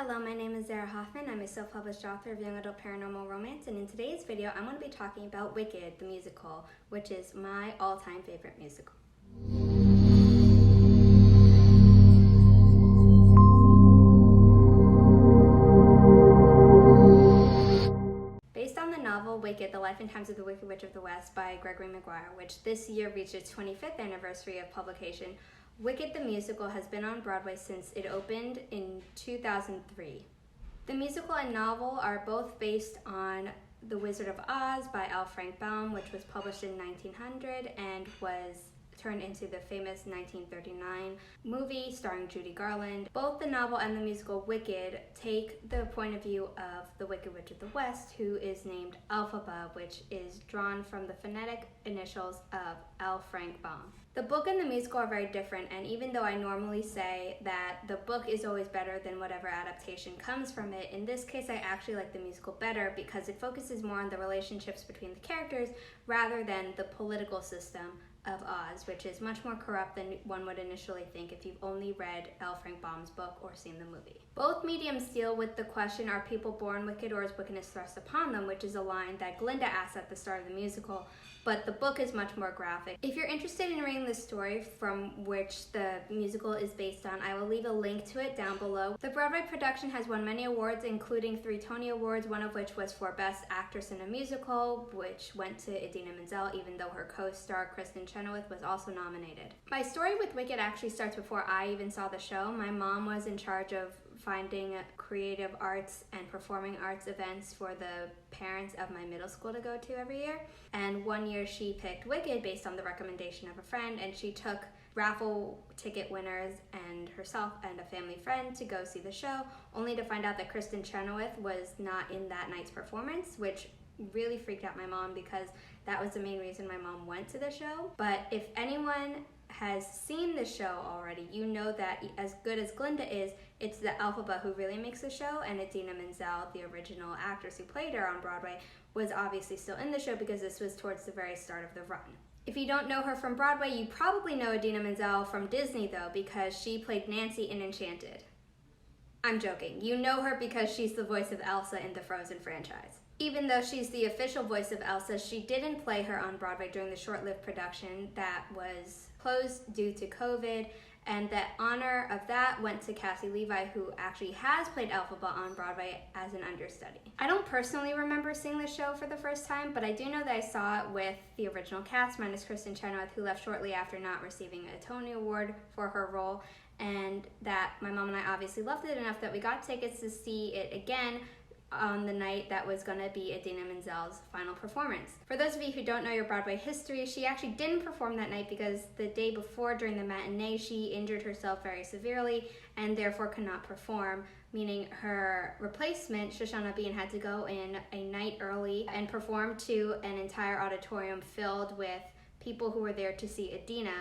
Hello, my name is Zara Hoffman. I'm a self-published author of young adult paranormal romance, and in today's video, I'm going to be talking about Wicked, the musical, which is my all-time favorite musical. Based on the novel Wicked, The Life and Times of the Wicked Witch of the West by Gregory Maguire, which this year reached its 25th anniversary of publication, Wicked the musical has been on Broadway since it opened in 2003. The musical and novel are both based on The Wizard of Oz by L. Frank Baum, which was published in 1900 and was turned into the famous 1939 movie starring Judy Garland. Both the novel and the musical Wicked take the point of view of the Wicked Witch of the West, who is named Elphaba, which is drawn from the phonetic initials of L. Frank Baum. The book and the musical are very different, and even though I normally say that the book is always better than whatever adaptation comes from it, in this case I actually like the musical better because it focuses more on the relationships between the characters rather than the political system of Oz, which is much more corrupt than one would initially think if you've only read L. Frank Baum's book or seen the movie. Both mediums deal with the question, are people born wicked or is wickedness thrust upon them, which is a line that Glinda asks at the start of the musical, but the book is much more graphic. If you're interested in reading the story from which the musical is based on, I will leave a link to it down below. The Broadway production has won many awards, including 3 Tony Awards, one of which was for Best Actress in a Musical, which went to Idina Menzel, even though her co-star Kristen Chenoweth was also nominated. My story with Wicked actually starts before I even saw the show. My mom was in charge of finding creative arts and performing arts events for the parents of my middle school to go to every year. And one year she picked Wicked based on the recommendation of a friend, and she took raffle ticket winners and herself and a family friend to go see the show, only to find out that Kristen Chenoweth was not in that night's performance, which really freaked out my mom because that was the main reason my mom went to the show. But if anyone has seen the show already, you know that as good as Glinda is, it's the Elphaba who really makes the show, and Idina Menzel, the original actress who played her on Broadway, was obviously still in the show because this was towards the very start of the run. If you don't know her from Broadway, you probably know Idina Menzel from Disney though, because she played Nancy in Enchanted. I'm joking. You know her because she's the voice of Elsa in the Frozen franchise. Even though she's the official voice of Elsa, she didn't play her on Broadway during the short-lived production that was closed due to COVID, and the honor of that went to Cassie Levi, who actually has played Elphaba on Broadway as an understudy. I don't personally remember seeing the show for the first time, but I do know that I saw it with the original cast, minus Kristen Chenoweth, who left shortly after not receiving a Tony Award for her role, and that my mom and I obviously loved it enough that we got tickets to see it again on the night that was going to be Idina Menzel's final performance. For those of you who don't know your Broadway history, she actually didn't perform that night because the day before during the matinee she injured herself very severely and therefore could not perform, meaning her replacement, Shoshana Bean, had to go in a night early and perform to an entire auditorium filled with people who were there to see Idina.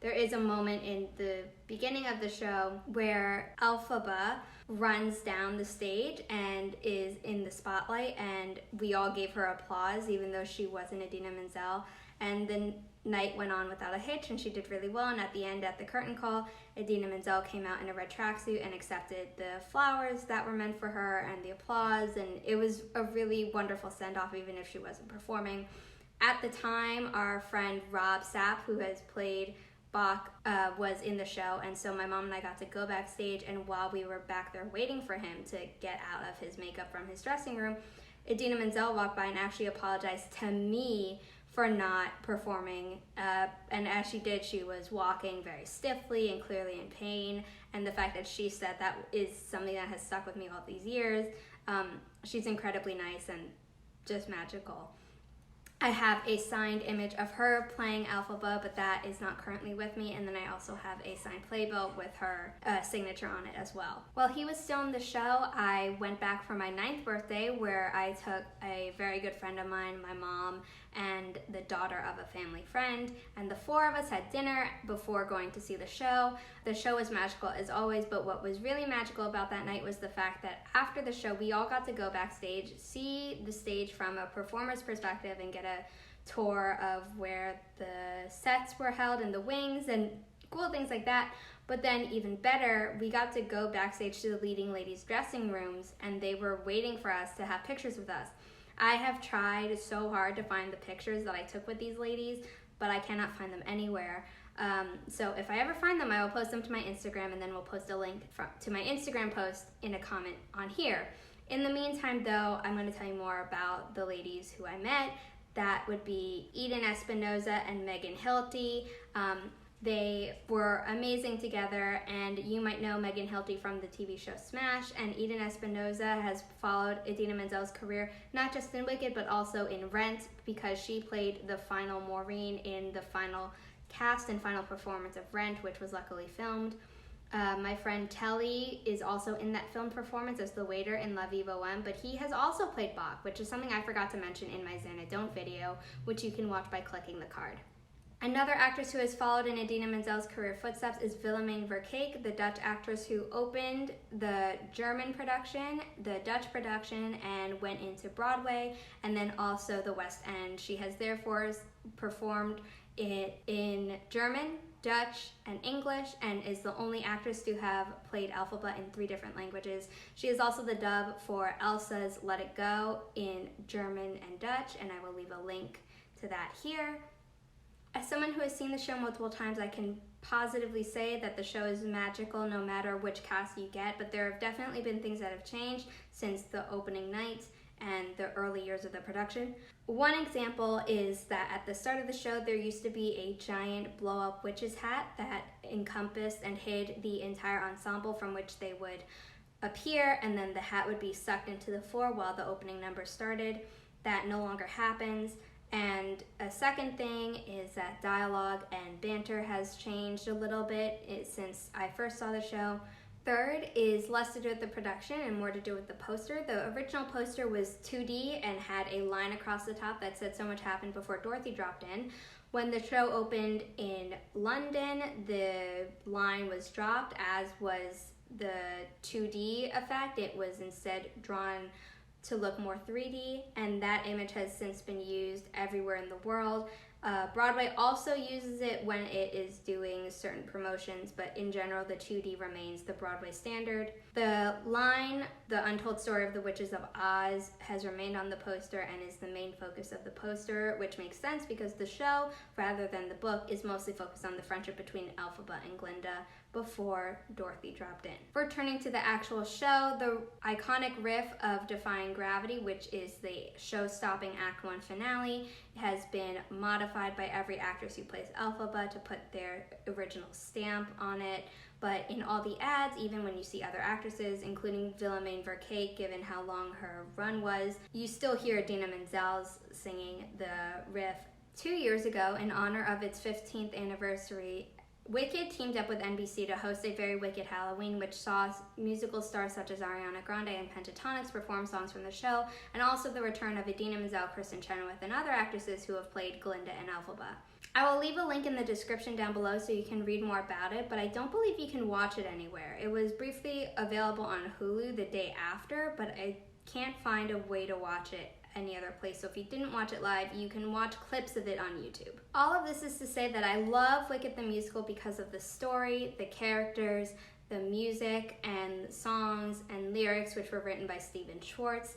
There is a moment in the beginning of the show where Elphaba runs down the stage and is in the spotlight, and we all gave her applause even though she wasn't Idina Menzel. And the night went on without a hitch and she did really well, and at the end, at the curtain call, Idina Menzel came out in a red tracksuit and accepted the flowers that were meant for her and the applause, and it was a really wonderful send-off even if she wasn't performing. At the time, our friend Rob Sapp, who has played Bach, was in the show, and so my mom and I got to go backstage, and while we were back there waiting for him to get out of his makeup from his dressing room, Idina Menzel walked by and actually apologized to me for not performing, and as she did, she was walking very stiffly and clearly in pain, and the fact that she said that is something that has stuck with me all these years. She's incredibly nice and just magical. I have a signed image of her playing Elphaba, but that is not currently with me, and then I also have a signed playbill with her signature on it as well. While he was still in the show, I went back for my 9th birthday, where I took a very good friend of mine, my mom, and the daughter of a family friend, and the 4 of us had dinner before going to see the show. The show was magical as always, but what was really magical about that night was the fact that after the show, we all got to go backstage, see the stage from a performer's perspective, and get a tour of where the sets were held and the wings and cool things like that. But then even better, we got to go backstage to the leading ladies' dressing rooms, and they were waiting for us to have pictures with us. I have tried so hard to find the pictures that I took with these ladies, but I cannot find them anywhere. So if I ever find them, I will post them to my Instagram, and then we'll post a link to my Instagram post in a comment on here. In the meantime, though, I'm going to tell you more about the ladies who I met. That would be Eden Espinosa and Megan Hilty. They were amazing together, and you might know Megan Hilty from the TV show Smash, and Eden Espinosa has followed Idina Menzel's career not just in Wicked but also in Rent, because she played the final Maureen in the final cast and final performance of Rent, which was luckily filmed. My friend Telly is also in that film performance as the waiter in La Vie Boheme, but he has also played Bach, which is something I forgot to mention in my Xana Don't video, which you can watch by clicking the card. Another actress who has followed in Idina Menzel's career footsteps is Willemijn Verkeek, the Dutch actress who opened the German production, the Dutch production, and went into Broadway, and then also the West End. She has therefore performed it in German, Dutch, and English, and is the only actress to have played Elphaba in 3 different languages. She is also the dub for Elsa's Let It Go in German and Dutch, and I will leave a link to that here. As someone who has seen the show multiple times, I can positively say that the show is magical no matter which cast you get, but there have definitely been things that have changed since the opening night and the early years of the production. One example is that at the start of the show, there used to be a giant blow-up witch's hat that encompassed and hid the entire ensemble from which they would appear, and then the hat would be sucked into the floor while the opening number started. That no longer happens. And a second thing is that dialogue and banter has changed a little bit since I first saw the show. Third is less to do with the production and more to do with the poster. The original poster was 2D and had a line across the top that said "So much happened before Dorothy dropped in." When the show opened in London, the line was dropped, as was the 2D effect. It was instead drawn to look more 3D, and that image has since been used everywhere in the world. Broadway also uses it when it is doing certain promotions, but in general the 2D remains the Broadway standard. The line, The Untold Story of the Witches of Oz, has remained on the poster and is the main focus of the poster, which makes sense because the show, rather than the book, is mostly focused on the friendship between Elphaba and Glinda before Dorothy dropped in. Returning to the actual show, the iconic riff of Defying Gravity, which is the show-stopping Act 1 finale, has been modified by every actress who plays Elphaba to put their original stamp on it. But in all the ads, even when you see other actresses, including Willemijn Verkeek, given how long her run was, you still hear Idina Menzel singing the riff. 2 years ago, in honor of its 15th anniversary, Wicked teamed up with NBC to host a Very Wicked Halloween, which saw musical stars such as Ariana Grande and Pentatonix perform songs from the show, and also the return of Idina Menzel, Kristen Chenoweth, and other actresses who have played Glinda and Elphaba. I will leave a link in the description down below so you can read more about it, but I don't believe you can watch it anywhere. It was briefly available on Hulu the day after, but I can't find a way to watch it any other place. So if you didn't watch it live, you can watch clips of it on YouTube. All of this is to say that I love Wicked the Musical because of the story, the characters, the music, and songs and lyrics, which were written by Stephen Schwartz,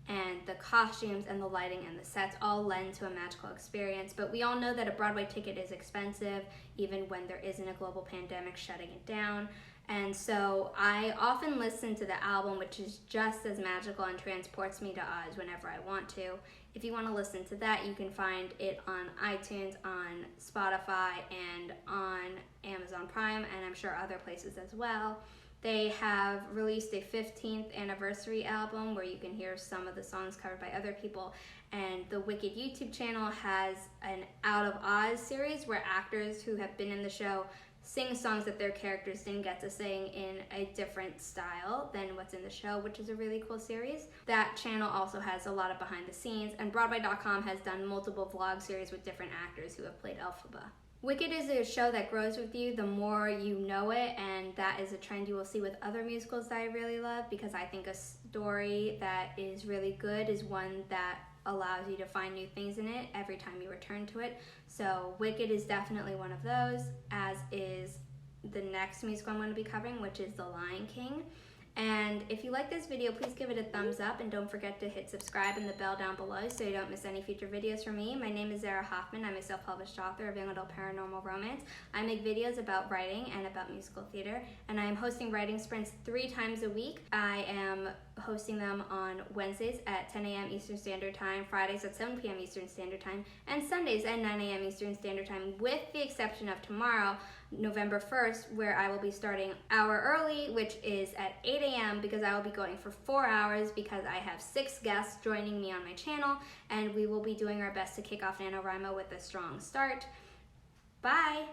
and the costumes and the lighting and the sets all lend to a magical experience. But we all know that a Broadway ticket is expensive, even when there isn't a global pandemic shutting it down. And so I often listen to the album, which is just as magical and transports me to Oz whenever I want to. If you want to listen to that, you can find it on iTunes, on Spotify, and on Amazon Prime, and I'm sure other places as well. They have released a 15th anniversary album where you can hear some of the songs covered by other people. And the Wicked YouTube channel has an Out of Oz series where actors who have been in the show sing songs that their characters didn't get to sing in a different style than what's in the show, which is a really cool series. That channel also has a lot of behind the scenes, and Broadway.com has done multiple vlog series with different actors who have played Elphaba. Wicked is a show that grows with you the more you know it, and that is a trend you will see with other musicals that I really love, because I think a story that is really good is one that allows you to find new things in it every time you return to it. So Wicked is definitely one of those, as is the next musical I'm going to be covering, which is The Lion King. And if you like this video, please give it a thumbs up and don't forget to hit subscribe and the bell down below so you don't miss any future videos from me. My name is Zara Hoffman. I'm a self-published author of young adult paranormal romance. I make videos about writing and about musical theater, and I am hosting writing sprints 3 times a week. I am hosting them on Wednesdays at 10 a.m. Eastern Standard Time, Fridays at 7 p.m. Eastern Standard Time, and Sundays at 9 a.m. Eastern Standard Time, with the exception of tomorrow, November 1st, where I will be starting an hour early, which is at 8 a.m. because I will be going for 4 hours because I have 6 guests joining me on my channel, and we will be doing our best to kick off NaNoWriMo with a strong start. Bye!